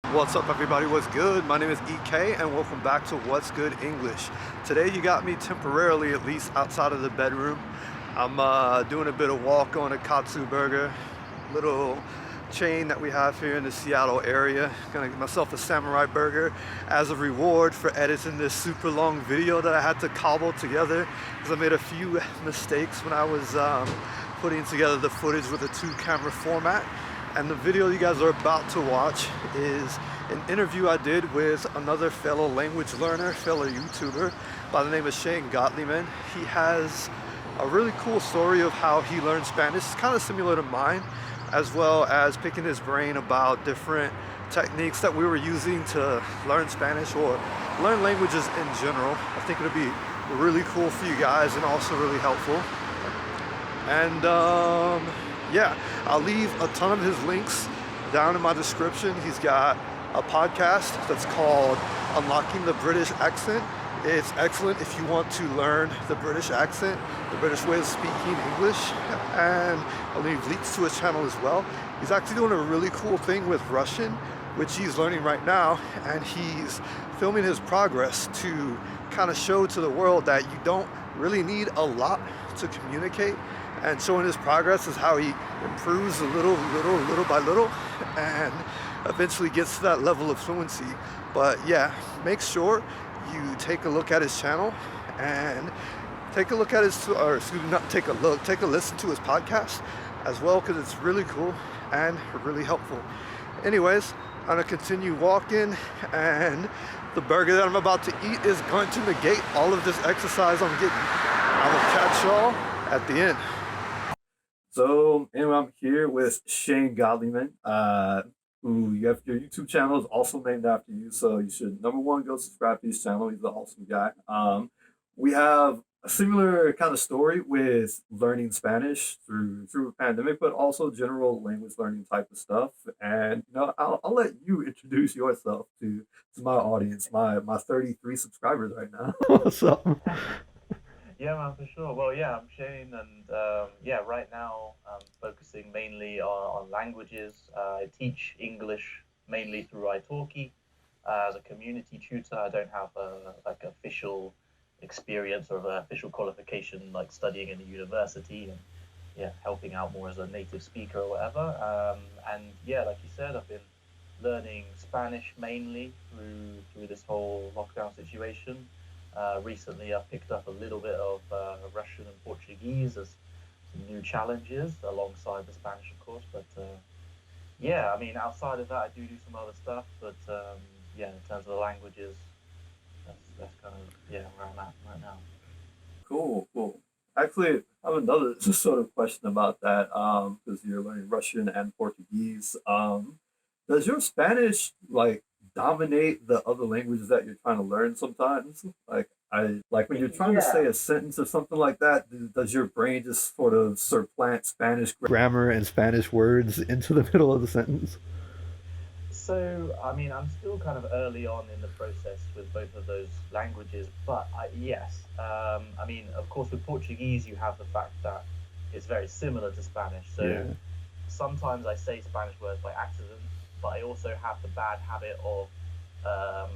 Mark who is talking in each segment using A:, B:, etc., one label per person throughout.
A: What's up, everybody? What's good? My name is EK, and welcome back to What's Good English. Today, you got me temporarily, at least outside of the bedroom. I'm doing a bit of walk on a Katsu Burger, little chain that we have here in the Seattle area. Gonna get myself a samurai burger as a reward for editing this super long video that I had to cobble together because I made a few mistakes when I was putting together the footage with a 2-camera format. And the video you guys are about to watch is an interview I did with another fellow language learner, fellow YouTuber by the name of Shane Godliman. He has a really cool story of how he learned Spanish. It's kind of similar to mine, as well as picking his brain about different techniques that we were using to learn Spanish or learn languages in general. I think it'll be really cool for you guys and also really helpful. And yeah, I'll leave a ton of his links down in my description. He's got a podcast that's called Unlocking the British Accent. It's excellent if you want to learn the British accent, the British way of speaking English, and I'll leave links to his channel as well. He's actually doing a really cool thing with Russian, which he's learning right now, and he's filming his progress to kind of show to the world that you don't really need a lot to communicate, and showing his progress is how he improves little by little and eventually gets to that level of fluency. But yeah, make sure you take a look at his channel and take a look at his, or excuse me, not take a look, take a listen to his podcast as well, because it's really cool and really helpful. Anyways, I'm gonna continue walking, and the burger that I'm about to eat is going to negate all of this exercise I'm getting. I will catch y'all at the end. So anyway, I'm here with Shane Godliman, who you have your YouTube channel is also named after you. So you should, number one, go subscribe to his channel. He's an awesome guy. We have a similar kind of story with learning Spanish through a pandemic, but also general language learning type of stuff. And I'll let you introduce yourself to my audience, my 33 subscribers right now. What's up?
B: Yeah, man, for sure. Well, yeah, I'm Shane, and yeah, right now I'm focusing mainly on languages. I teach English mainly through iTalki as a community tutor. I don't have a like official experience or official qualification like studying in a university and yeah, helping out more as a native speaker or whatever. And yeah, like you said, I've been learning Spanish mainly through this whole lockdown situation. Recently, I've picked up a little bit of Russian and Portuguese as some new challenges alongside the Spanish, of course. But yeah, I mean, outside of that, I do some other stuff. But yeah, in terms of the languages, that's kind of yeah where I'm at right now.
A: Cool, cool. Actually, I have another sort of question about that, because you're learning Russian and Portuguese. Does your Spanish like dominate the other languages that you're trying to learn sometimes? Like when you're trying to say
B: Yeah.
A: a sentence or something like that, does your brain just sort of supplant Spanish grammar and Spanish words into the middle of the sentence?
B: So, I mean, I'm still kind of early on in the process with both of those languages, but yes. I mean, of course, with Portuguese, you have the fact that it's very similar to Spanish. So
A: Yeah.
B: sometimes I say Spanish words by accident, but I also have the bad habit of um,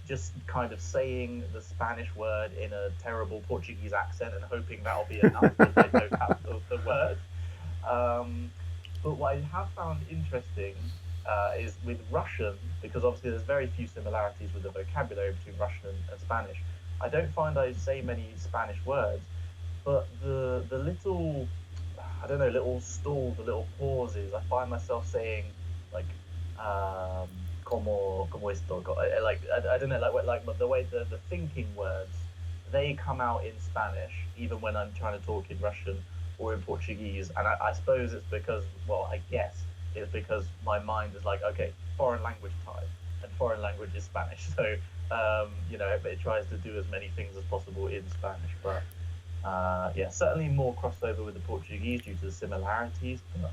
B: just kind of saying the Spanish word in a terrible Portuguese accent and hoping that'll be enough if I don't have the word. Um, but what I have found interesting is with Russian, because obviously there's very few similarities with the vocabulary between Russian and Spanish. I don't find I say many Spanish words, but the little, I don't know, little stalls, the little pauses, I find myself saying like um, como esto, like I don't know, like the way the thinking words they come out in Spanish, even when I'm trying to talk in Russian or in Portuguese. And I suppose it's because, well, I guess it's because my mind is like, okay, foreign language time, and foreign language is Spanish. So, it tries to do as many things as possible in Spanish. But yeah, certainly more crossover with the Portuguese due to the similarities. But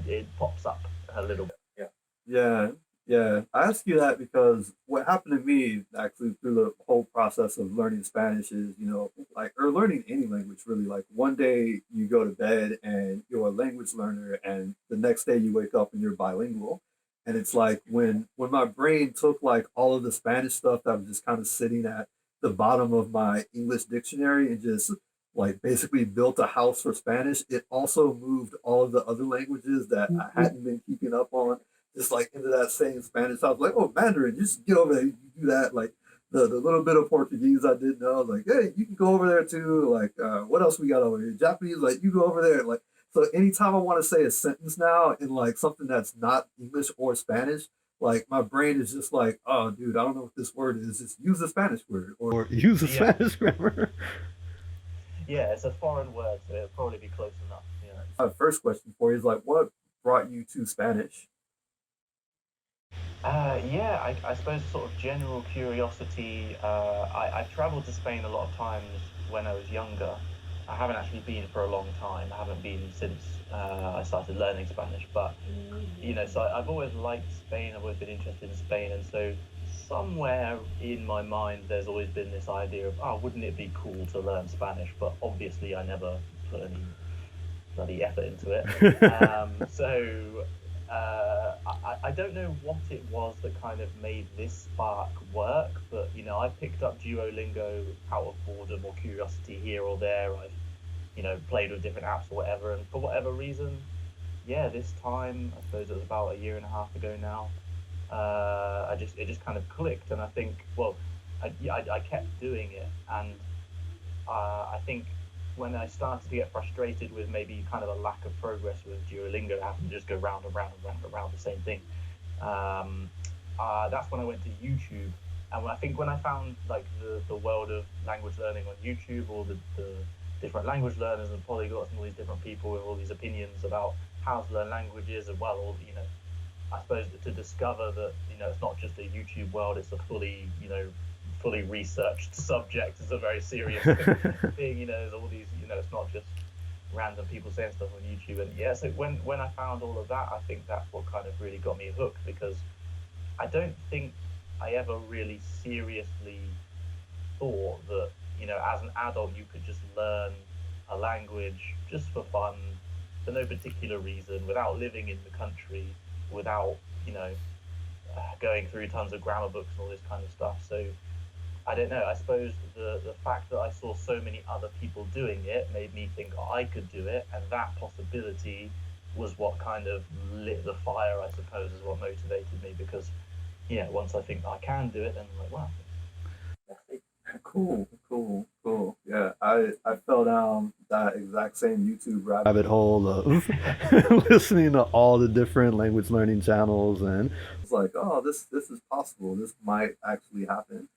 B: it pops up a little bit.
A: Yeah. Yeah, yeah. I ask you that because what happened to me actually through the whole process of learning Spanish is, like, or learning any language really, like one day you go to bed and you're a language learner and the next day you wake up and you're bilingual. And it's like when my brain took like all of the Spanish stuff that was just kind of sitting at the bottom of my English dictionary and just like basically built a house for Spanish, it also moved all of the other languages that I hadn't been keeping up on just like into that same Spanish. I was like, oh, Mandarin, just get over there. You do that. Like the little bit of Portuguese I didn't know. I was like, hey, you can go over there too. Like, what else we got over here? Japanese, like, you go over there. Like, so anytime I want to say a sentence now in like something that's not English or Spanish, like my brain is just like, oh, dude, I don't know what this word is. Just use the Spanish word or use the
B: Yeah,
A: Spanish grammar.
B: yeah, it's a foreign word, so it'll probably be close enough.
A: My first question for you is like, what brought you to Spanish?
B: Yeah, I suppose sort of general curiosity. I've traveled to Spain a lot of times when I was younger. I haven't actually been for a long time. I haven't been since I started learning Spanish. But so I've always liked Spain. I've always been interested in Spain, and so somewhere in my mind, there's always been this idea of, oh, wouldn't it be cool to learn Spanish? But obviously, I never put any bloody effort into it. I don't know what it was that kind of made this spark work, but I picked up Duolingo out of boredom or curiosity here or there. I've played with different apps or whatever, and for whatever reason, yeah, this time I suppose it was about a year and a half ago now. It just kind of clicked, and I think I kept doing it, and I think when I started to get frustrated with maybe kind of a lack of progress with Duolingo, having to just go round and round and round and round the same thing, that's when I went to YouTube. And I think when I found like the world of language learning on YouTube, or the different language learners and polyglots and all these different people with all these opinions about how to learn languages, and I suppose to discover that it's not just a YouTube world; it's a fully researched subject. It's a very serious thing. There's all these. It's not just random people saying stuff on YouTube. And yeah, so when I found all of that, I think that's what kind of really got me hooked, because I don't think I ever really seriously thought that as an adult you could just learn a language just for fun, for no particular reason, without living in the country, without going through tons of grammar books and all this kind of stuff. So I don't know. I suppose the fact that I saw so many other people doing it made me think, oh, I could do it, and that possibility was what kind of lit the fire. I suppose is what motivated me, because once I think I can do it, then I'm like, wow.
A: Cool, cool, cool. Yeah, I fell down that exact same YouTube rabbit hole of listening to all the different language learning channels, and it's like, oh, this is possible. This might actually happen.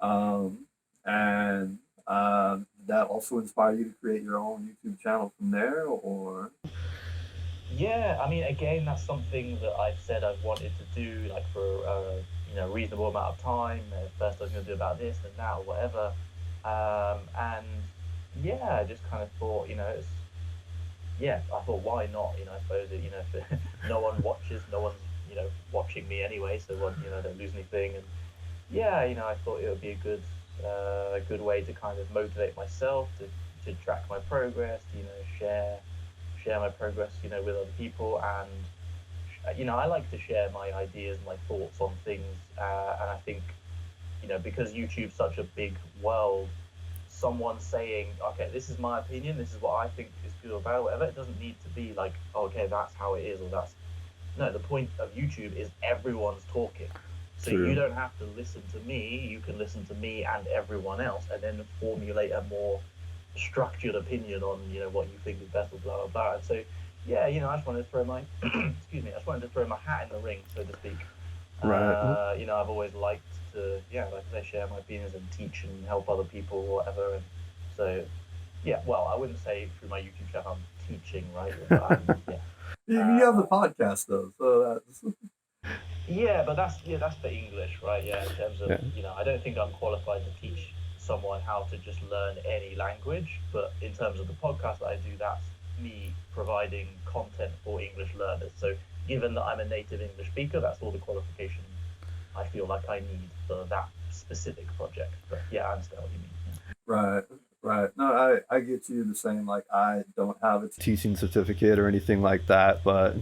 A: Um, and that also inspired you to create your own YouTube channel from there, or?
B: Yeah, I mean, again, that's something that I've said I've wanted to do, like for a reasonable amount of time. At first, I was going to do about this, and now whatever. And yeah, I just kind of thought, I thought, why not? I suppose if no one watches, no one's watching me anyway, so don't lose anything. And yeah, I thought it would be a good way to kind of motivate myself to track my progress, share my progress, with other people. And I like to share my ideas, my thoughts on things, and I think because YouTube's such a big world, someone saying, okay, this is my opinion, this is what I think is good or bad or whatever, it doesn't need to be like, okay, that's how it is, or that's no, the point of YouTube is everyone's talking. So
A: True.
B: you don't have to listen to me, you can listen to me and everyone else, and then formulate a more structured opinion on what you think is best, or blah blah blah. And so yeah, I just wanted to throw my excuse me, I just wanted to throw my hat in the ring, so to speak.
A: Right.
B: I've always liked to, like I say, share my opinions and teach and help other people or whatever. And so yeah, well, I wouldn't say through my YouTube channel I'm teaching, right? But
A: You have the podcast though, so that's
B: yeah, but that's for English, right? Yeah, in terms of
A: yeah.
B: I don't think I'm qualified to teach someone how to just learn any language. But in terms of the podcast that I do, that's me providing content for English learners. So given that I'm a native English speaker, that's all the qualification I feel like I need for that specific project. But yeah, I understand what you mean. Yeah.
A: Right, Right. No, I get you the same. Like I don't have a teaching certificate or anything like that, but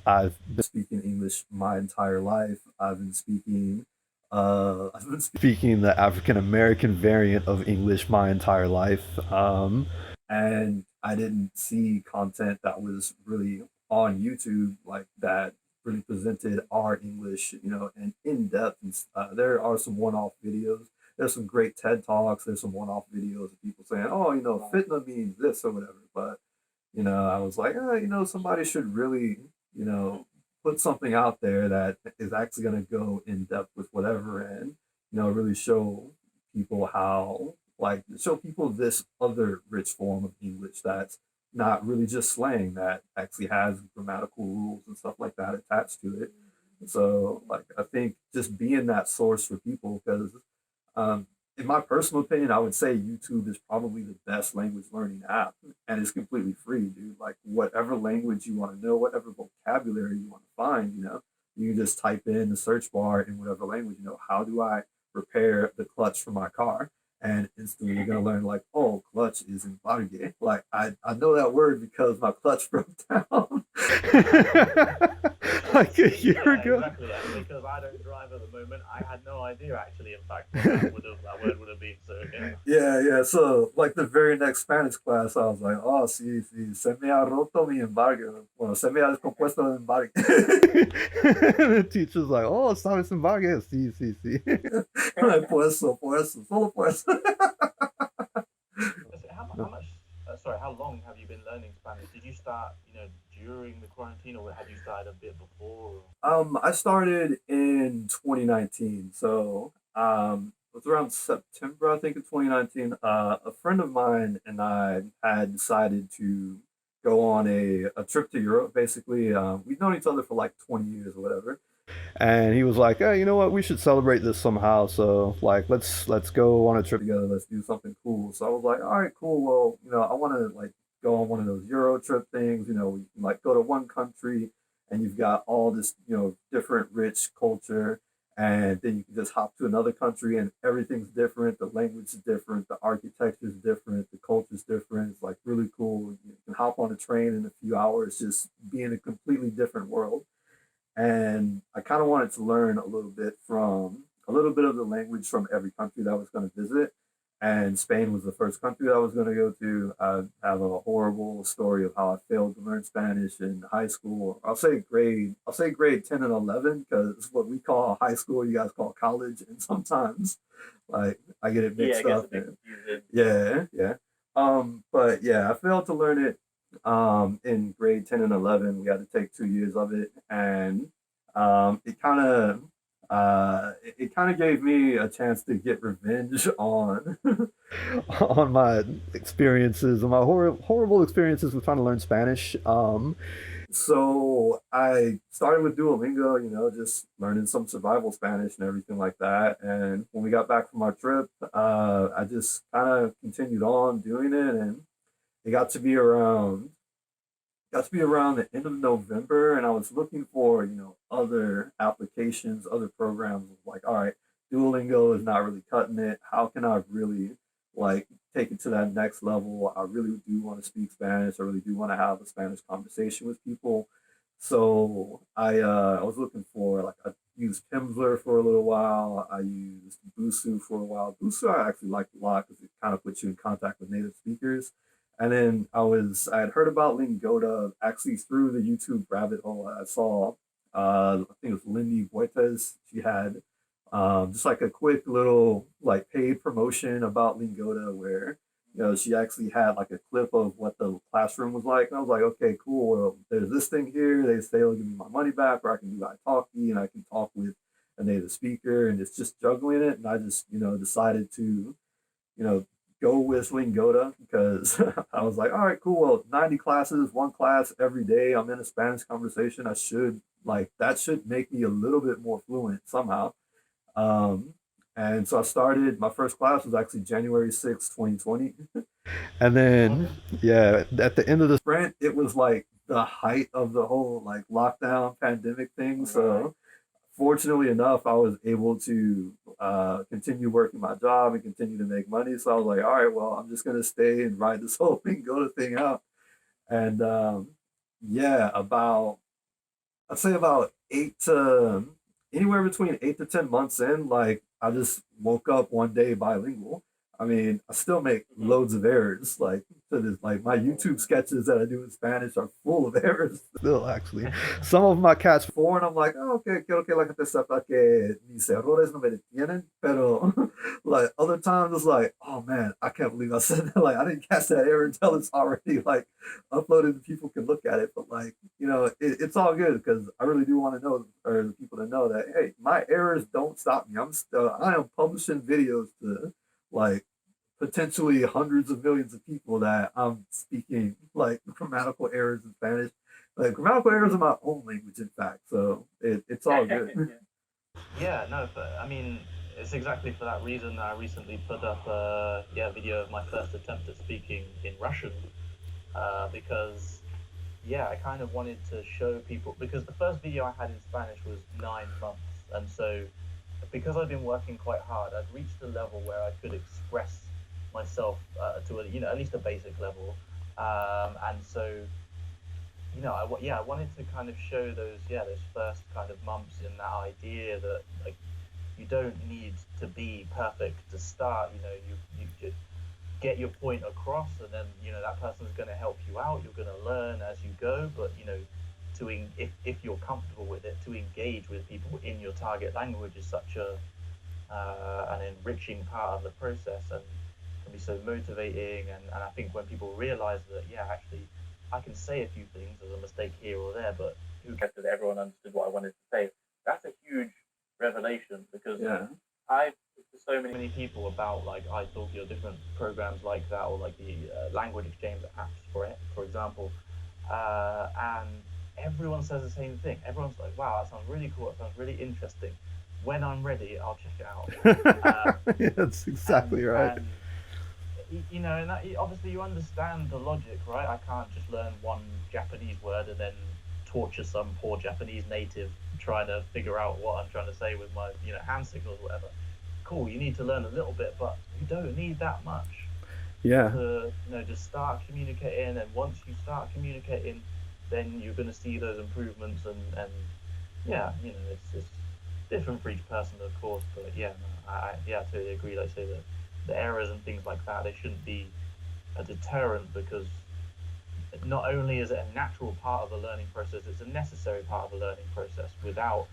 A: I've been speaking English my entire life. I've been speaking the African American variant of English my entire life. And I didn't see content that was really on YouTube like that really presented our English, and in depth. And there are some one-off videos. There's some great TED talks. There's some one-off videos of people saying, "Oh, fitna means this or whatever." But I was like, somebody should really, you know, put something out there that is actually going to go in depth with whatever, and really show people this other rich form of English that's not really just slang, that actually has grammatical rules and stuff like that attached to it. So, like, I think just being that source for people, because um, in my personal opinion, I would say YouTube is probably the best language learning app, and it's completely free, dude. Like, whatever language you want to know, whatever vocabulary you want to find, you can just type in the search bar in whatever language, how do I repair the clutch for my car? And instantly you're gonna learn, like, oh, clutch is embargue. Like, I know that word because my clutch broke down like a year
B: Yeah,
A: ago.
B: exactly. And because I don't drive at the moment, I had no idea actually. In fact, that word would have been. So yeah.
A: Yeah, yeah. So, like, the very next Spanish class, I was like, oh, sí, sí, se me ha roto mi embargo. Bueno, se me ha descompuesto el embargue. And the teacher's like, oh, ¿sabes embargue? Sí, sí, sí. Like, por eso, solo por eso.
B: How much? Sorry, how long have you been learning Spanish? Did you start, during the quarantine, or had you started a bit before?
A: I started in 2019, so it was around September, I think, of 2019. A friend of mine and I had decided to go on a trip to Europe. Basically, we've known each other for like 20 years or whatever, and he was like, "Hey, you know what? We should celebrate this somehow. So, like, let's go on a trip together. Let's do something cool." So I was like, "All right, cool. Well, I want to, like, go on one of those Euro trip things. We can, like, go to one country, and you've got all this, different rich culture, and then you can just hop to another country, and everything's different. The language is different. The architecture is different. The culture is different. It's, like, really cool. You can hop on a train in a few hours, just be in a completely different world." And I kind of wanted to learn a little bit of the language from every country that I was going to visit. And Spain was the first country that I was going to go to. I have a horrible story of how I failed to learn Spanish in high school. I'll say grade 10 and 11, because what we call high school, you guys call college. And sometimes, like, I get it
B: Yeah,
A: mixed
B: it gets
A: up.
B: a bit confusing.
A: Yeah, yeah. But yeah, I failed to learn it in grade 10 and 11. We had to take 2 years of it. And it kind of gave me a chance to get revenge on on my experiences, on my horrible experiences with trying to learn Spanish. So I started with Duolingo, just learning some survival Spanish and everything like that. And when we got back from our trip, I just kind of continued on doing it, and it got to be around the end of November, and I was looking for, other applications, other programs. Like, all right, Duolingo is not really cutting it. How can I really, like, take it to that next level? I really do want to speak Spanish. I really do want to have a Spanish conversation with people. So I was looking for, like, I used Pimsleur for a little while. I used Busu for a while. Busu I actually liked a lot because it kind of puts you in contact with native speakers. And then I had heard about Lingoda actually through the YouTube rabbit hole. I saw, I think it was Lindy Vueltas. She had just like a quick little, like, paid promotion about Lingoda, where she actually had, like, a clip of what the classroom was like. And I was like, okay, cool. Well, there's this thing here. They say they'll give me my money back, or I can do iTalki, and I can talk with a native speaker, and it's just juggling it. And I just decided to you know, go with Lingoda, because I was like, all right, cool. Well, 90 classes, one class every day. I'm in a Spanish conversation. That should make me a little bit more fluent somehow. Um, and so I started, my first class was actually January 6th, 2020. And then, yeah, at the end of the sprint, it was like the height of the whole, like, lockdown pandemic thing.
B: Right.
A: So fortunately enough, I was able to continue working my job and continue to make money. So I was like, all right, well, I'm just gonna stay and ride this whole thing, go the thing out. And yeah, about I'd say about eight to anywhere between 8 to 10 months in, like I just woke up one day bilingual. I mean, I still make
B: Mhm.
A: loads of errors. Like to this, like my YouTube sketches that I do in Spanish are full of errors still. Actually, some of my catch four, and I'm like, oh, okay, quiero que la gente sepa que mis errores no me detienen. Pero like other times, it's like, oh man, I can't believe I said that. Like I didn't catch that error until it's already like uploaded and people can look at it. But like it's all good because I really do want to know or the people to know that hey, my errors don't stop me. I am publishing videos to like potentially hundreds of millions of people that I'm speaking like grammatical errors in Spanish. Like grammatical errors in my own language, in fact. So it's all good.
B: Yeah, no, but I mean, it's exactly for that reason that I recently put up a video of my first attempt at speaking in Russian, because yeah, I kind of wanted to show people because the first video I had in Spanish was 9 months, and so because I've been working quite hard, I'd reached a level where I could express myself to at least a basic level, and so I wanted to kind of show those first kind of months in that idea that like you don't need to be perfect to start. You just get your point across, and then that person's going to help you out. You're going to learn as you go, but if you're comfortable with it, to engage with people in your target language is such an enriching part of the process and can be so motivating. And I think when people realize that, yeah, actually, I can say a few things, there's a mistake here or there, but who cares that everyone understood what I wanted to say? That's a huge revelation because
A: Yeah.
B: I've talked to so many people about like iTalki or different programs like that, or like the language exchange apps for example, and everyone says the same thing. Everyone's like, "Wow, that sounds really cool. That sounds really interesting. When I'm ready, I'll check it out."
A: Yeah, that's
B: And
A: exactly right.
B: and that, obviously you understand the logic, right? I can't just learn one Japanese word and then torture some poor Japanese native trying to figure out what I'm trying to say with my hand signals or whatever. Cool, you need to learn a little bit, but you don't need that much
A: Yeah.
B: to just start communicating. And once you start communicating, then you're going to see those improvements. And yeah, it's different for each person, of course, but yeah, no, I totally agree. Like I say, the errors and things like that, they shouldn't be a deterrent, because not only is it a natural part of the learning process, it's a necessary part of the learning process. Without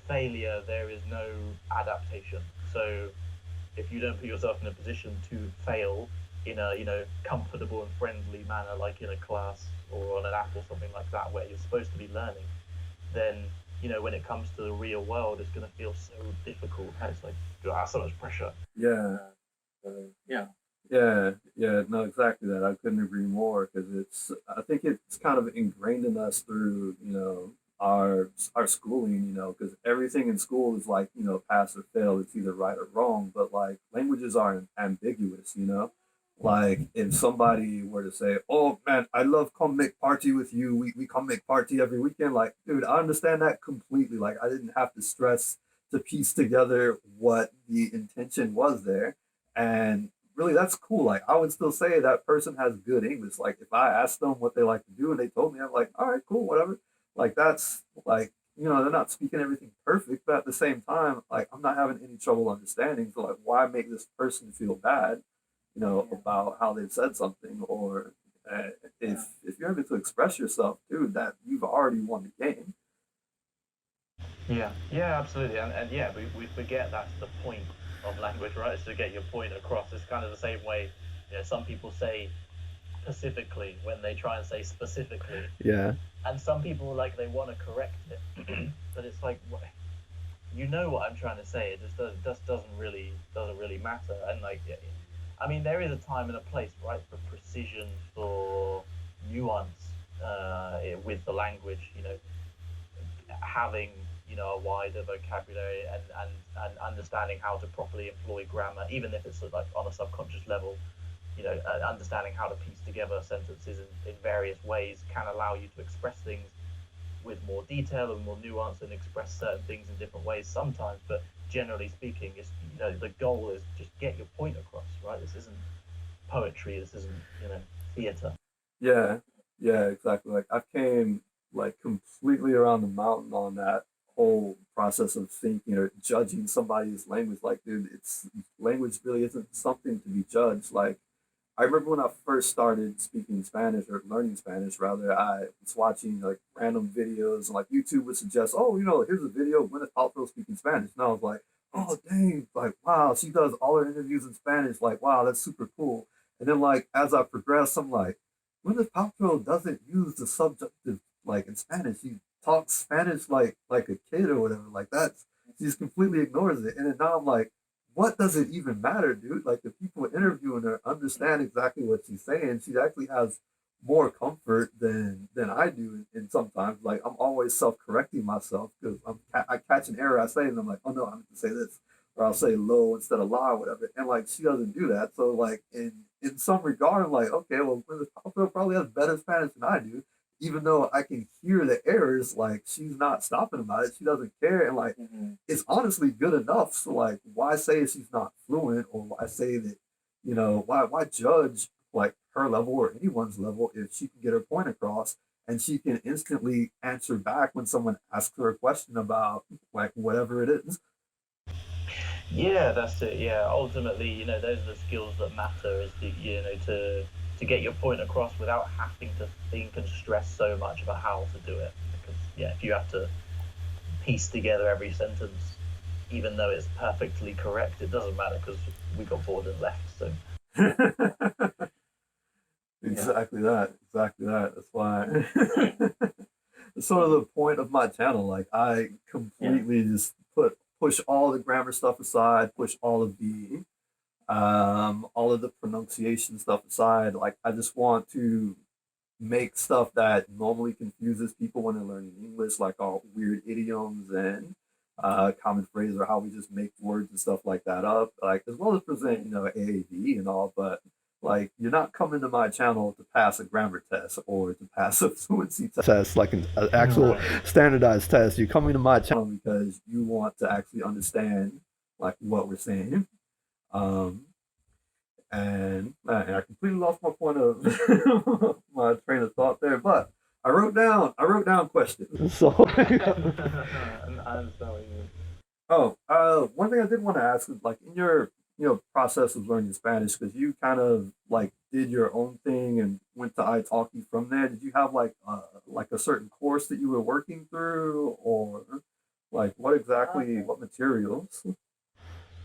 B: failure, there is no adaptation. So if you don't put yourself in a position to fail in a comfortable and friendly manner, like in a class or on an app or something like that, where you're supposed to be learning, then when it comes to the real world, it's going to feel so difficult. It's like so much pressure.
A: Yeah.
B: Yeah.
A: Yeah, yeah, no, exactly that. I couldn't agree more because I think it's kind of ingrained in us through, our schooling, because everything in school is like, pass or fail. It's either right or wrong, but like languages are ambiguous. Like if somebody were to say, "Oh man, I love come make party with you. We come make party every weekend." Like, dude, I understand that completely. Like, I didn't have to stress to piece together what the intention was there, and really that's cool. Like I would still say that person has good English. Like if I asked them what they like to do and they told me, I'm like, all right, cool, whatever. Like that's like, they're not speaking everything perfect, but at the same time, like I'm not having any trouble understanding. So like why make this person feel bad, about how they said something, or if you're able to express yourself, dude, that you've already won the game.
B: Yeah, absolutely. And yeah, we forget that's the point of language, right? Is to get your point across. It's kind of the same way, some people say specifically when they try and say specifically,
A: Yeah.
B: and some people like they want to correct it, but it's like, what I'm trying to say. It just doesn't really matter. And like, I mean, there is a time and a place, right, for precision, for nuance, with the language. Having a wider vocabulary and understanding how to properly employ grammar, even if it's like on a subconscious level. Understanding how to piece together sentences in various ways can allow you to express things with more detail and more nuance and express certain things in different ways sometimes. But generally speaking, is the goal is just get your point across, right? This isn't poetry. This isn't theater.
A: Yeah, yeah, exactly. Like I came like completely around the mountain on that whole process of thinking or judging somebody's language. Like, dude, it's language really isn't something to be judged. Like, I remember when I first started speaking Spanish or learning Spanish, rather, I was watching like random videos and like YouTube would suggest, oh, here's a video of Gwyneth Paltrow speaking Spanish. And I was like, oh, dang, like, wow, she does all her interviews in Spanish. Like, wow, that's super cool. And then, like, as I progressed, I'm like, Gwyneth Paltrow doesn't use the subjunctive like in Spanish. She talks Spanish like a kid or whatever. Like that's she just completely ignores it. And then now I'm like, what does it even matter, dude? Like the people interviewing her understand exactly what she's saying. She actually has more comfort than I do. And sometimes, like I'm always self correcting myself because I catch an error I say and I'm like, oh no, I meant to say this, or I'll say low instead of la or whatever. And like she doesn't do that. So like in some regard, I'm like, okay, well, Gwyneth Paltrow probably has better Spanish than I do. Even though I can hear the errors, like she's not stopping about it. She doesn't care, and like it's honestly good enough. So like, why say she's not fluent, or why say that, why judge like her level or anyone's level if she can get her point across and she can instantly answer back when someone asks her a question about like whatever it is.
B: Yeah, that's it. Yeah, ultimately, those are the skills that matter. Is to get your point across without having to think and stress so much about how to do it. Because yeah, if you have to piece together every sentence, even though it's perfectly correct, it doesn't matter because we got bored and left. So
A: Exactly that. Exactly that. That's why it's sort of the point of my channel. Like I completely just push all the grammar stuff aside, push all of the pronunciation stuff aside. Like I just want to make stuff that normally confuses people when they're learning English, like all weird idioms and common phrases or how we just make words and stuff like that up, like as well as present, AAV and all. But like you're not coming to my channel to pass a grammar test or to pass a fluency test, like an actual standardized test. You're coming to my channel because you want to actually understand like what we're saying. Um, and I completely lost my point of my train of thought there, but I wrote down questions. So
B: I understand what you mean.
A: oh, one thing I did want to ask is like in your process of learning Spanish, because you kind of like did your own thing and went to iTalki from there. Did you have like a certain course that you were working through, or like what materials?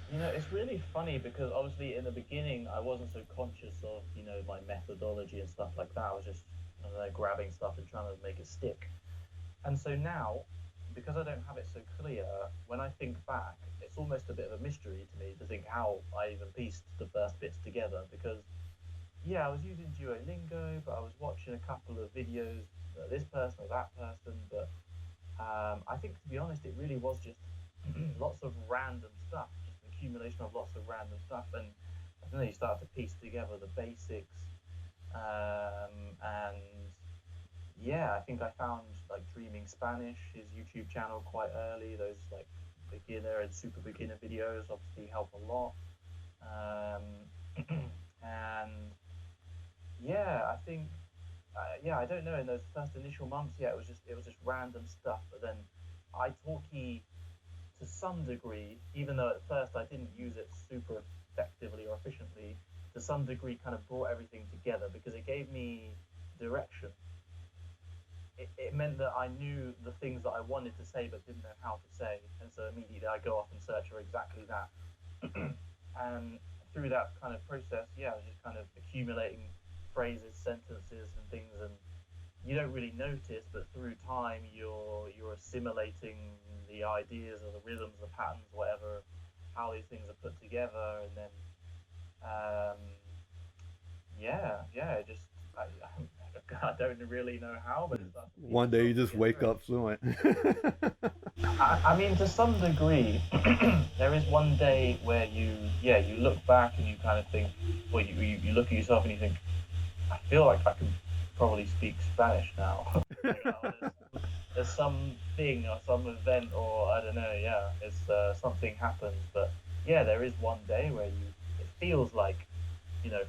B: It's really funny because obviously in the beginning I wasn't so conscious of, my methodology and stuff like that. I was just, grabbing stuff and trying to make it stick. And so now, because I don't have it so clear, when I think back, it's almost a bit of a mystery to me to think how I even pieced the first bits together. Because, yeah, I was using Duolingo, but I was watching a couple of videos, this person or that person. But I think, to be honest, it really was just lots of random stuff, just an accumulation of lots of random stuff. And I don't know, you start to piece together the basics. And yeah, I think I found like Dreaming Spanish, his YouTube channel, quite early. Those like beginner and super beginner videos obviously help a lot. And yeah, I think I don't know. In those first initial months, yeah, it was just random stuff. But then iTalki, to some degree, even though at first I didn't use it super effectively or efficiently, to some degree kind of brought everything together because it gave me direction. It meant that I knew the things that I wanted to say but didn't know how to say, and so immediately I go off and search for exactly that. And through that kind of process, yeah, I was just kind of accumulating phrases, sentences, and things, and you don't really notice, but through time, you're assimilating the ideas or the rhythms, the patterns, whatever, how these things are put together, and then um, yeah, it just I don't really know how, but it starts to piece
A: One day
B: itself
A: you just wake
B: together.
A: up fluent.
B: I mean, to some degree, there is one day where you look back and you kind of think, well, you look at yourself and you think, I feel like I can probably speak Spanish now. Like, there's some thing or some event, or I don't know. Yeah, it's something happens, but yeah, there is one day where it feels like, you know,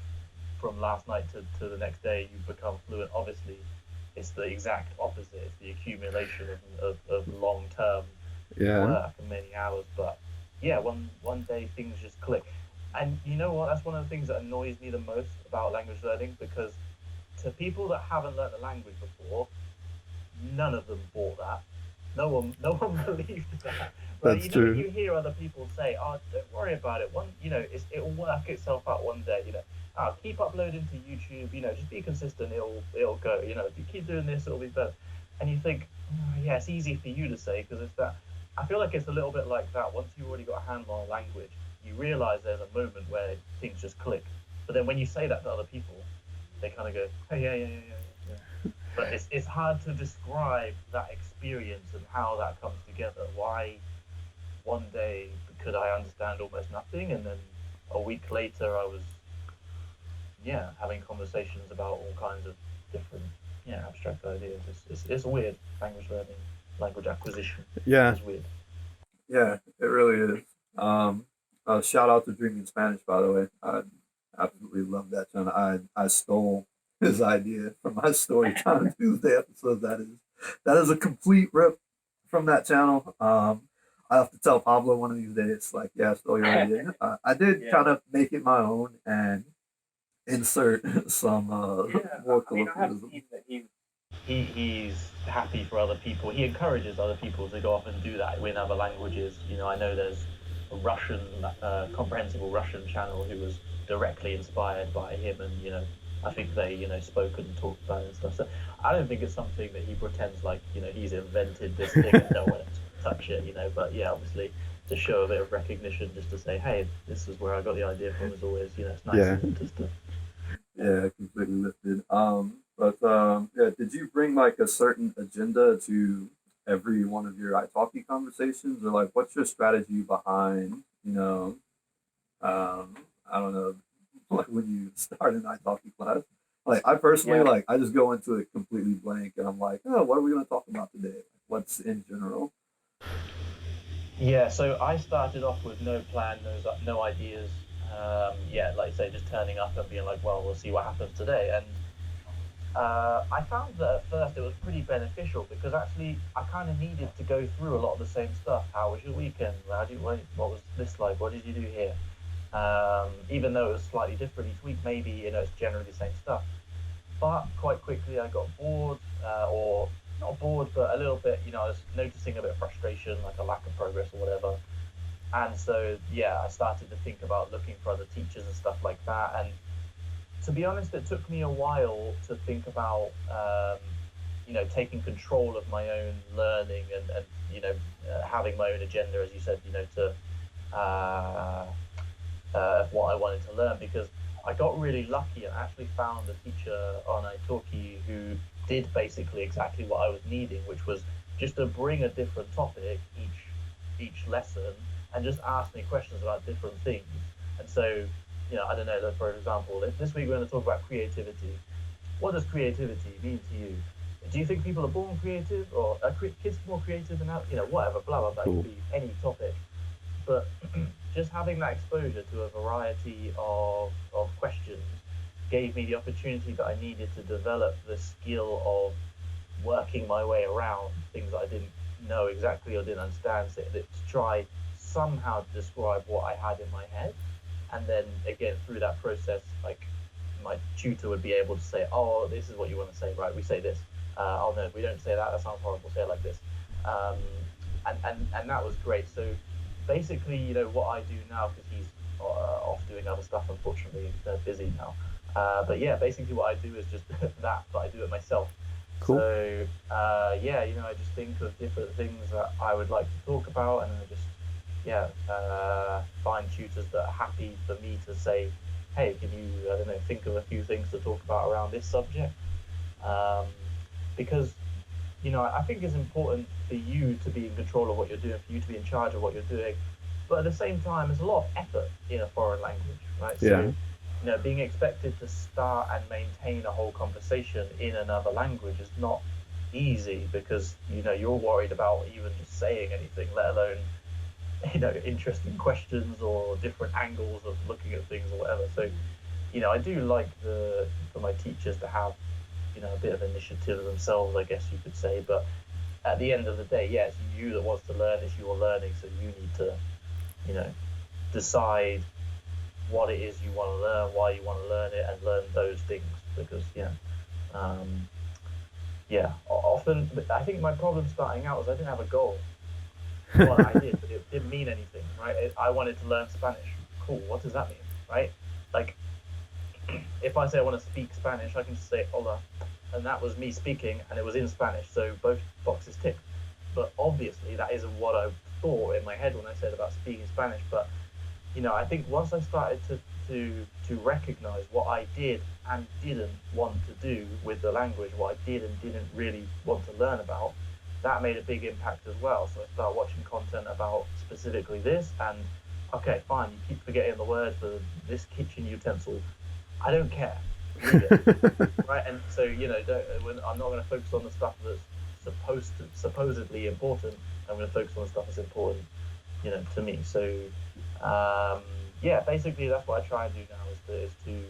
B: from last night to the next day you become fluent. Obviously, it's the exact opposite. It's the accumulation of long term
A: Yeah.
B: work and many hours. But yeah, one day things just click. And you know what? That's one of the things that annoys me the most about language learning, because to people that haven't learned a language before, none of them bought that. No one believed that. But
A: That's
B: you know,
A: true.
B: you hear other people say, "Oh, don't worry about it. It'll work itself out one day." Keep uploading to YouTube. Just be consistent. It'll go. If you keep doing this, it'll be better. And you think, yeah, it's easy for you to say because it's that. I feel like it's a little bit like that. Once you've already got a handle on a language, you realize there's a moment where things just click. But then when you say that to other people, they kind of go, "Hey, yeah." But it's hard to describe that experience and how that comes together. Why one day could I understand almost nothing, and then a week later I was, having conversations about all kinds of different, abstract ideas. It's weird. Language learning, language acquisition
A: Yeah.
B: is weird.
A: Yeah, it really is. Shout out to Dreaming Spanish, by the way. I absolutely love that channel. I stole his idea from my story time Tuesday episode. That is a complete rip from that channel. I have to tell Pablo one of these days, like, yeah, I stole your idea. I did
B: Yeah.
A: kind of make it my own and insert some more
B: I mean, I have
A: colloquialism.
B: seen that he's happy for other people. He encourages other people to go off and do that in other languages. I know there's a Russian, comprehensible Russian channel who was directly inspired by him, and I think they spoke and talked about it and stuff. So I don't think it's something that he pretends like he's invented this thing and no one else can touch it. But yeah, obviously to show a bit of recognition, just to say, hey, this is where I got the idea from. Is always it's nice
A: Yeah.
B: to
A: Yeah, completely lifted. Yeah, did you bring like a certain agenda to every one of your iTalki conversations, or like what's your strategy behind, um, I don't know, like when you start an iTalki class? Like I personally,
B: Yeah.
A: like I just go into it completely blank, and I'm like, oh, what are we going to talk about today? What's in general?
B: Yeah, so I started off with no plan, no ideas. Like say, just turning up and being like, well, we'll see what happens today. And I found that at first it was pretty beneficial because actually I kind of needed to go through a lot of the same stuff. How was your weekend? What was this like? What did you do here? Even though it was slightly different each week, maybe it's generally the same stuff. But quite quickly I got bored, or not bored, but a little bit. I was noticing a bit of frustration, like a lack of progress or whatever. And so yeah, I started to think about looking for other teachers and stuff like that. And to be honest, it took me a while to think about, taking control of my own learning and having my own agenda, as you said, to uh, what I wanted to learn, because I got really lucky and actually found a teacher on iTalki who did basically exactly what I was needing, which was just to bring a different topic each lesson and just ask me questions about different things. And so, I don't know, for example, if this week we're going to talk about creativity. What does creativity mean to you? Do you think people are born creative, or are kids more creative than whatever, blah, blah, blah. It
A: Cool.
B: could be any topic. But just having that exposure to a variety of questions gave me the opportunity that I needed to develop the skill of working my way around things that I didn't know exactly or didn't understand, so to try somehow to describe what I had in my head. And then again, through that process, like my tutor would be able to say, oh, this is what you want to say, right? We say this. Oh no, we don't say that. That sounds horrible. Say it like this. And that was great. So basically, what I do now, because he's off doing other stuff, unfortunately, they're busy now. But yeah, basically what I do is just that, but I do it myself.
A: Cool.
B: So I just think of different things that I would like to talk about, and I just find tutors that are happy for me to say, hey, can you, I don't know, think of a few things to talk about around this subject? Because I think it's important for you to be in control of what you're doing, for you to be in charge of what you're doing. But at the same time, there's a lot of effort in a foreign language, right?
A: Yeah.
B: So, being expected to start and maintain a whole conversation in another language is not easy because you're worried about even just saying anything, let alone interesting questions or different angles of looking at things or whatever. So I do like the for my teachers to have a bit of initiative themselves, I guess you could say. But at the end of the day, yeah, it's you that wants to learn. It's your learning, so you need to you know decide what it is you want to learn, why you want to learn it, and learn those things because um, yeah. Often, I think my problem starting out was I didn't have a goal. Well, I did, but it didn't mean anything, right? I wanted to learn Spanish. Cool. What does that mean, right? Like, if I say I want to speak Spanish, I can just say hola, and that was me speaking, and it was in Spanish, so both boxes ticked. But obviously, that isn't what I thought in my head when I said about speaking Spanish. But I think once I started to recognize what I did and didn't want to do with the language, what I did and didn't really want to learn about, that made a big impact as well. So I started watching content about specifically this, and okay, fine, you keep forgetting the word for this kitchen utensil. I don't care. Leave it, right? And so I'm not going to focus on the stuff that's supposedly important. I'm going to focus on the stuff that's important, to me. So yeah, basically that's what I try and do now is to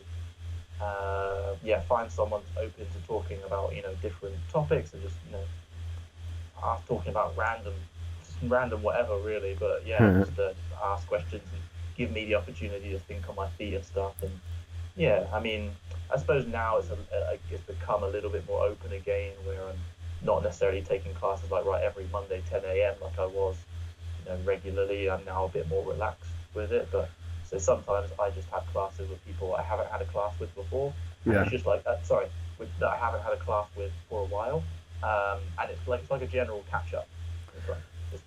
B: find someone open to talking about different topics and just ask talking about random whatever really, but yeah, just ask questions and give me the opportunity to think on my feet and stuff. And yeah, I mean, I suppose now it's become a little bit more open again, where I'm not necessarily taking classes like right every Monday 10 a.m. like I was regularly. I'm now a bit more relaxed with it, but so sometimes I just have classes with people I haven't had a class with before, and
A: Yeah.
B: it's just like that I haven't had a class with for a while, and it's like a general catch up. It's like just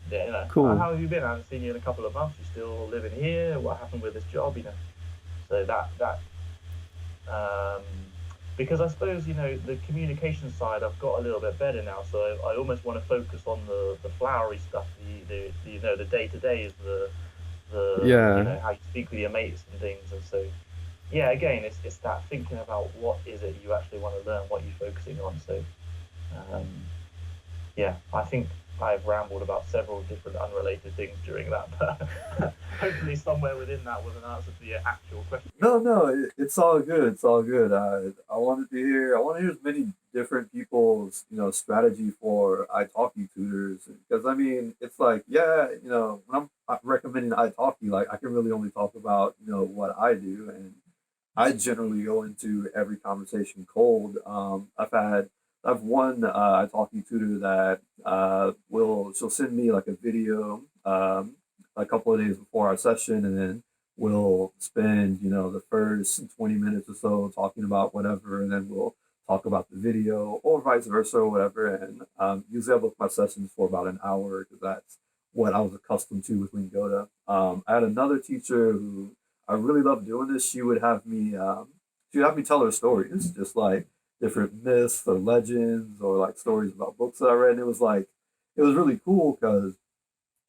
A: Cool.
B: how have you been? I haven't seen you in a couple of months. You still living here? What happened with this job? So that um, because I suppose the communication side I've got a little bit better now, so I almost want to focus on the flowery stuff, the day to day is the
A: Yeah.
B: how you speak with your mates and things. And so yeah, again, it's that thinking about what is it you actually want to learn, what you're focusing on. So um, yeah, I think I've rambled about several different unrelated things during that, but hopefully somewhere within that was an answer to your actual question.
A: No, no, it's all good. It's all good. I want to hear as many different people's, strategy for iTalki tutors. Because I mean, it's like, yeah, when I'm recommending iTalki, like I can really only talk about, what I do, and I generally go into every conversation cold. I've one iTalki tutor that she'll send me like a video a couple of days before our session, and then we'll spend the first 20 minutes or so talking about whatever, and then we'll talk about the video or vice versa or whatever. And usually I book my sessions for about an hour because that's what I was accustomed to with Lingoda. I had another teacher who I really love doing this. She would have me tell her stories, just like different myths or legends or like stories about books that I read. And it was really cool because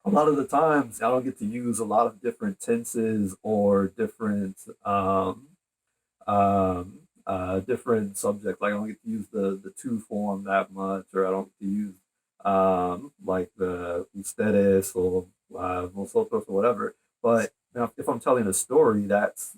A: a lot of the times I don't get to use a lot of different tenses or different subjects. Like I don't get to use the to form that much, or I don't get to use like the ustedes or vosotros or whatever. But now, if I'm telling a story, that's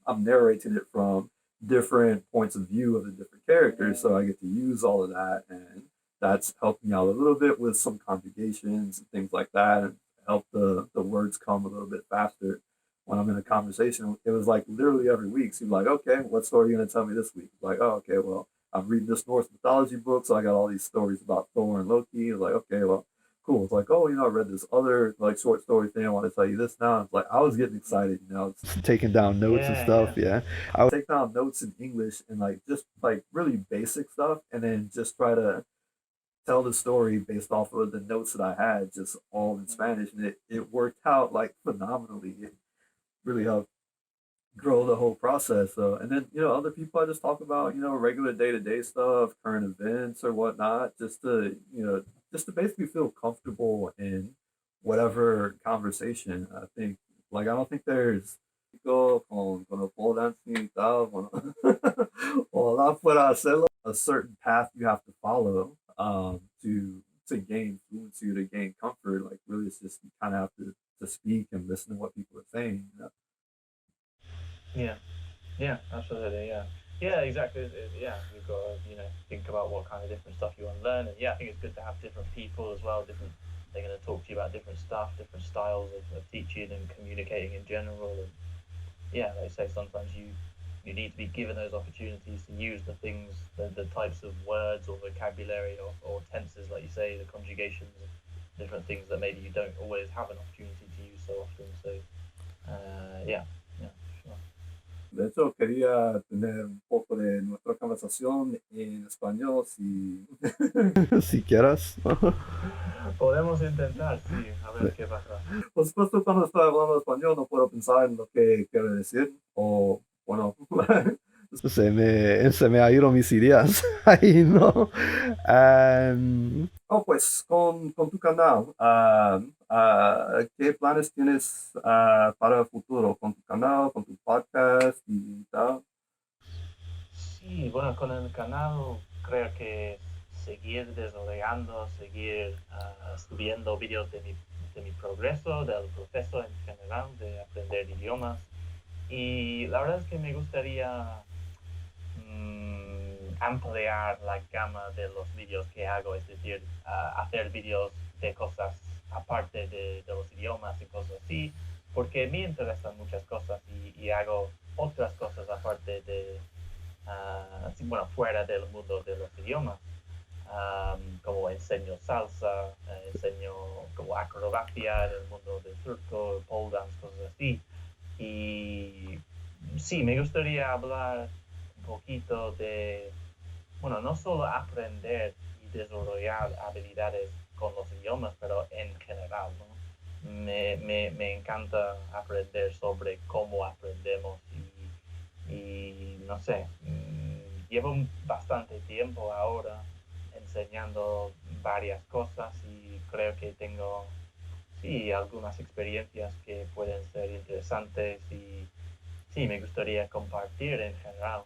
A: I'm narrating it from different points of view of the different characters, so I get to use all of that, and that's helped me out a little bit with some conjugations and things like that, and help the words come a little bit faster when I'm in a conversation. It was like literally every week. So you're like, okay, what story are you gonna tell me this week? Like, oh, okay, well, I'm reading this Norse mythology book, so I got all these stories about Thor and Loki. It's like, okay, well, cool. It's like, oh, I read this other like short story thing. I want to tell you this now. It's like I was getting excited, taking down notes and
B: Yeah,
A: stuff.
B: yeah.
A: Yeah, I would take down notes in English and like just like really basic stuff, and then just try to tell the story based off of the notes that I had, just all in Spanish, and it worked out like phenomenally. It really helped grow the whole process. So, and then other people I just talk about regular day to day stuff, current events or whatnot, just to basically feel comfortable in whatever conversation. I think like I don't think there's con el pole dancing y tal, bueno, o la fuera hacerlo, a certain path you have to follow. to gain fluency or to gain comfort. Like really, it's just you kind of have to speak and listen to what people are saying. You know?
B: Yeah. Yeah, absolutely. Yeah, yeah, exactly. Yeah, you've got to think about what kind of different stuff you want to learn, and yeah, I think it's good to have different people as well. Different, they're going to talk to you about different stuff, different styles of teaching and communicating in general. And yeah, like I say, sometimes you need to be given those opportunities to use the things, the types of words or vocabulary or tenses, like you say, the conjugations, different things that maybe you don't always have an opportunity to use so often. So yeah, yeah, sure.
A: De hecho, quería tener un poco de nuestra conversación en español, si, si quieras.
B: Podemos intentar, sí, a ver qué pasa.
A: Por supuesto, cuando estoy hablando español no puedo pensar en lo que quiero decir, o bueno, se me ha ido mis ideas ahí, ¿no? Pues con tu canal, ¿qué planes tienes para el futuro con tu canal, con tu podcast y tal?
B: Sí, bueno, con el canal creo que seguir desarrollando, seguir subiendo vídeos de mi progreso, del proceso en general, de aprender idiomas. Y la verdad es que me gustaría ampliar la gama de los vídeos que hago, es decir, hacer vídeos de cosas aparte de los idiomas y cosas así, porque me interesan muchas cosas y hago otras cosas aparte de, bueno, fuera del mundo de los idiomas. Como enseño salsa, enseño como acrobacia en el mundo del turco, pole dance, cosas así. Y sí, me gustaría hablar un poquito de, bueno, no solo aprender y desarrollar habilidades con los idiomas, pero en general, ¿no? Me encanta aprender sobre cómo aprendemos y no sé, llevo bastante tiempo ahora enseñando varias cosas y creo que tengo, sí, algunas experiencias que pueden ser interesantes y sí, me gustaría compartir en general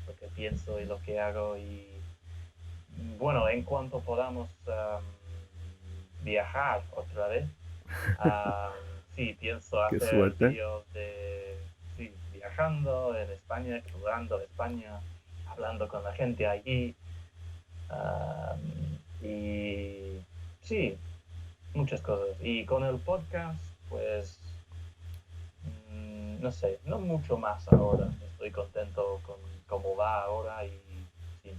B: lo que pienso y lo que hago y bueno, en cuanto podamos viajar otra vez, sí, pienso
A: Qué
B: hacer
A: suerte.
B: vídeos de, sí, viajando en España, explorando España, hablando con la gente allí y sí, muchas cosas. Y con el podcast, pues no sé, no mucho más ahora. Estoy contento con cómo va ahora y sí.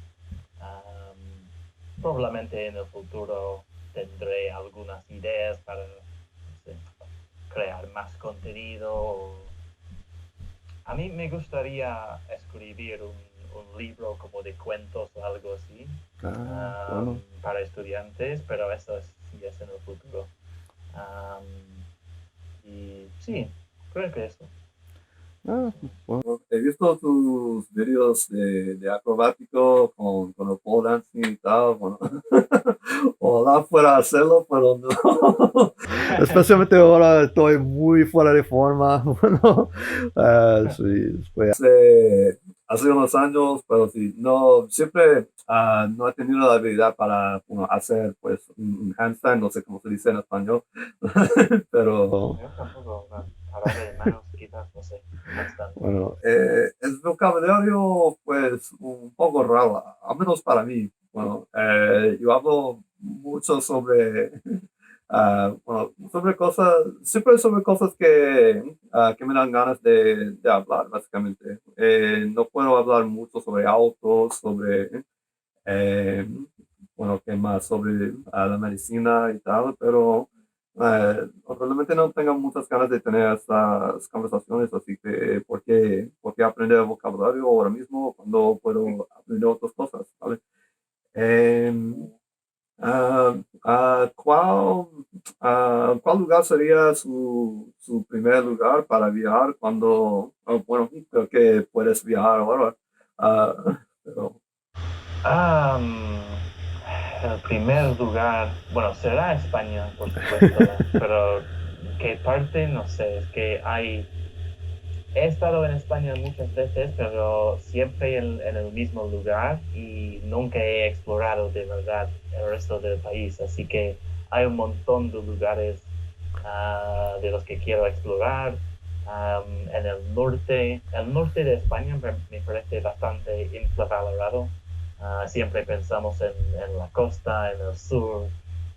B: Probablemente en el futuro tendré algunas ideas para no sé, crear más contenido. A mí me gustaría escribir un libro como de cuentos o algo así
A: Bueno.
B: para estudiantes, pero eso sí es en el futuro. Y sí, creo que eso.
A: Bueno, he visto tus videos de acrobático con el pole dancing y tal. Bueno, ojalá fuera a hacerlo, pero no. Especialmente ahora estoy muy fuera de forma. Bueno, sí, fue hace unos años, pero sí, no, siempre no he tenido la habilidad para hacer pues un handstand, no sé cómo se dice en español, pero
B: Yo tampoco, parada de manos, quizás, no sé, handstand.
A: bueno, el vocabulario, pues, un poco raro, al menos para mí. Bueno, yo hablo mucho sobre, bueno, sobre cosas, siempre sobre cosas que me dan ganas de hablar, básicamente. No puedo hablar mucho sobre autos, sobre, eh, bueno, ¿qué más? Sobre la medicina y tal, pero realmente no tengo muchas ganas de tener estas conversaciones, así que por qué aprender vocabulario ahora mismo cuando puedo aprender otras cosas? ¿Vale? Em, ah, ¿cuál lugar sería su primer lugar para viajar cuando, bueno, creo que puedes viajar ahora, pero
B: El primer lugar, bueno, será España, por supuesto, pero qué parte, no sé, es que hay He estado en España muchas veces, pero siempre en el mismo lugar y nunca he explorado de verdad el resto del país. Así que hay un montón de lugares de los que quiero explorar. En el norte de España me parece bastante infravalorado. Siempre pensamos en la costa, en el sur,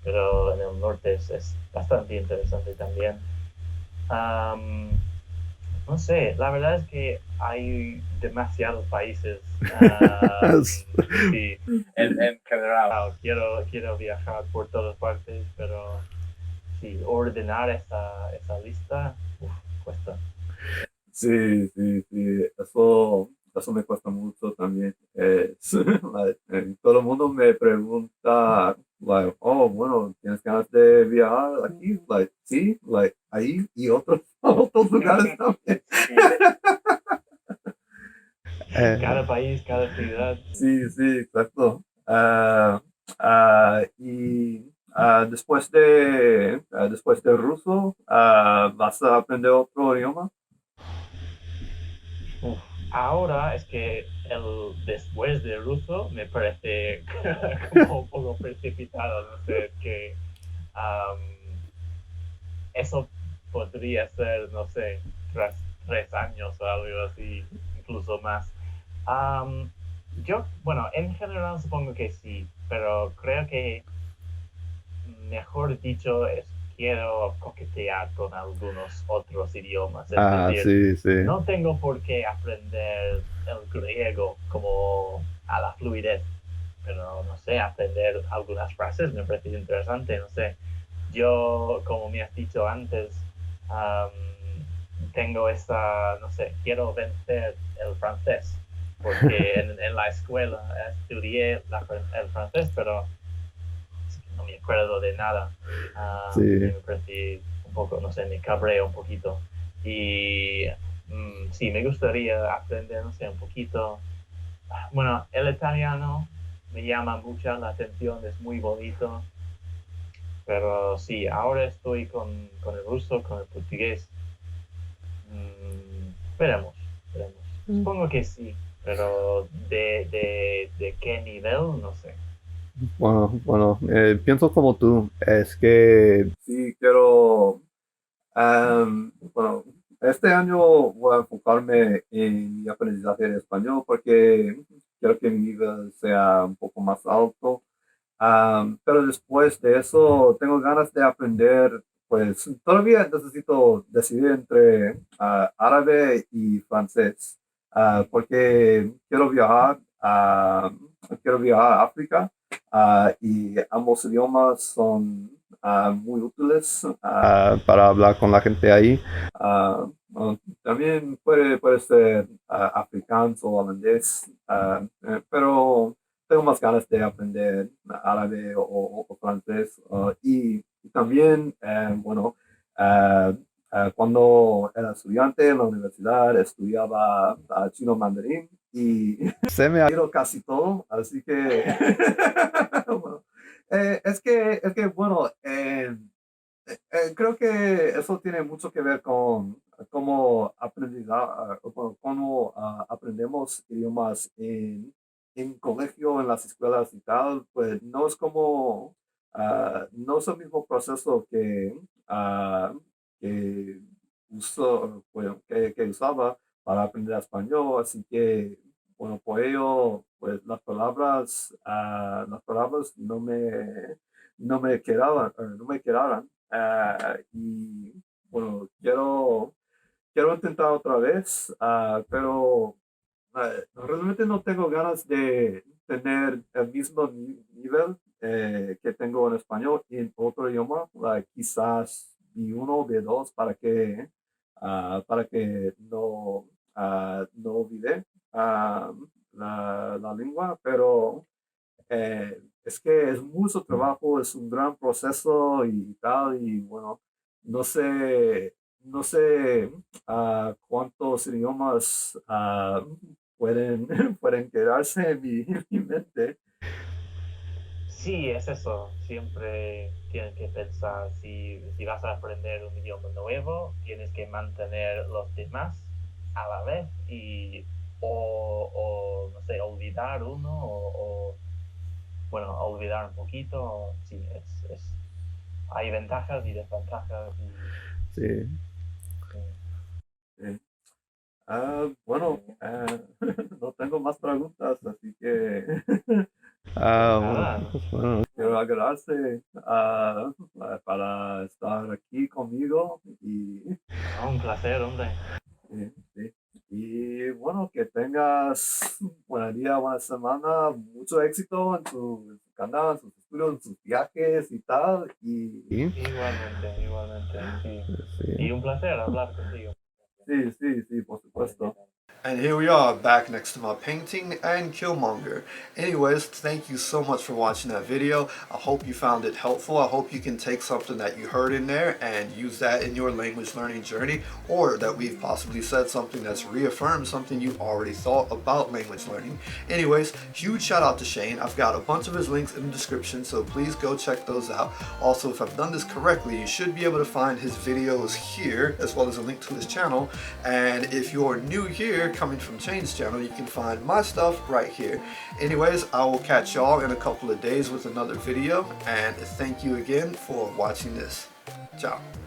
B: pero en el norte es bastante interesante también. Um, no sé, la verdad es que hay demasiados países, sí, en general. Quiero viajar por todas partes, pero sí, ordenar esa lista, cuesta.
C: Sí, sí, sí, eso me cuesta mucho también. Todo el mundo me pregunta, like, oh, bueno, ¿tienes ganas de viajar aquí? Like, sí, like, ahí y otros, otros lugares también.
B: Sí, cada país, cada ciudad.
C: Sí, sí, exacto. Y después de ruso, ¿vas a aprender otro idioma?
B: Uf, ahora es que el después de ruso me parece como un poco precipitado, no sé, que um, eso podría ser, no sé, 3 años o algo así, incluso más. Um, bueno, en general supongo que sí, pero creo que mejor dicho es quiero coquetear con algunos otros idiomas. Es decir,
A: Sí, sí.
B: no tengo por qué aprender el griego como a la fluidez, pero no sé, aprender algunas frases me parece interesante, no sé. Yo, como me has dicho antes, tengo esa, no sé, quiero vencer el francés, porque en la escuela estudié el francés, pero no me acuerdo de nada.
A: Sí.
B: Y me parece un poco, no sé, me cabreo un poquito. Y sí, me gustaría aprender, no sé, un poquito. Bueno, el italiano me llama mucho la atención, es muy bonito. Pero sí, ahora estoy con el ruso, con el portugués. Veremos, veremos. Supongo que sí, pero de qué nivel, no sé.
A: Bueno, pienso como tú, es que
C: Sí, quiero, bueno, este año voy a enfocarme en mi aprendizaje de español porque quiero que mi nivel sea un poco más alto. Pero después de eso, tengo ganas de aprender, pues todavía necesito decidir entre árabe y francés, porque quiero viajar a África, y ambos idiomas son muy útiles
A: para hablar con la gente ahí.
C: bueno, también puede ser afrikaans o holandés, pero tengo más ganas de aprender árabe o francés. Y también, bueno, uh, cuando era estudiante en la universidad estudiaba chino mandarín y
A: Se me ha
C: ido casi todo, así que bueno, bueno, creo que eso tiene mucho que ver con cómo aprendemos idiomas en colegio, en las escuelas y tal. Pues no es como, no es el mismo proceso que, bueno, que usaba para aprender español, así que, bueno, por ello, pues las palabras no me quedaban. Y bueno, quiero intentar otra vez, pero realmente no tengo ganas de tener el mismo nivel que tengo en español en otro idioma, quizás B1 o B2 para que no olvide la lengua, pero es que es mucho trabajo, es un gran proceso y tal, y bueno, no sé cuántos idiomas pueden, pueden quedarse en mi mente.
B: Sí, es eso. Siempre tienes que pensar si vas a aprender un idioma nuevo, tienes que mantener los demás. a la vez y o no sé, olvidar uno bueno, olvidar un poquito, sí, hay ventajas y desventajas
A: Sí.
C: Sí. Bueno, no tengo más preguntas, así que
A: Bueno,
B: nada,
A: bueno,
C: quiero agradarte para estar aquí conmigo y,
B: no, un placer, hombre.
C: sí. Y bueno, que tengas buen día, buena semana, mucho éxito en tu canal, en tus estudios, en tus viajes y tal. Y
A: sí,
B: Igualmente, sí. Y
A: sí.
B: un placer hablar contigo.
C: sí, por supuesto.
A: And here we are back next to my painting and Killmonger. Anyways, thank you so much for watching that video. I hope you found it helpful. I hope you can take something that you heard in there and use that in your language learning journey, or that we've possibly said something that's reaffirmed something you already thought about language learning. Anyways, huge shout out to Shane. I've got a bunch of his links in the description, so please go check those out. Also, if I've done this correctly, you should be able to find his videos here, as well as a link to his channel. And if you're new here, coming from Shane's channel, you can find my stuff right here. Anyways, I will catch y'all in a couple of days with another video, and thank you again for watching this. Ciao.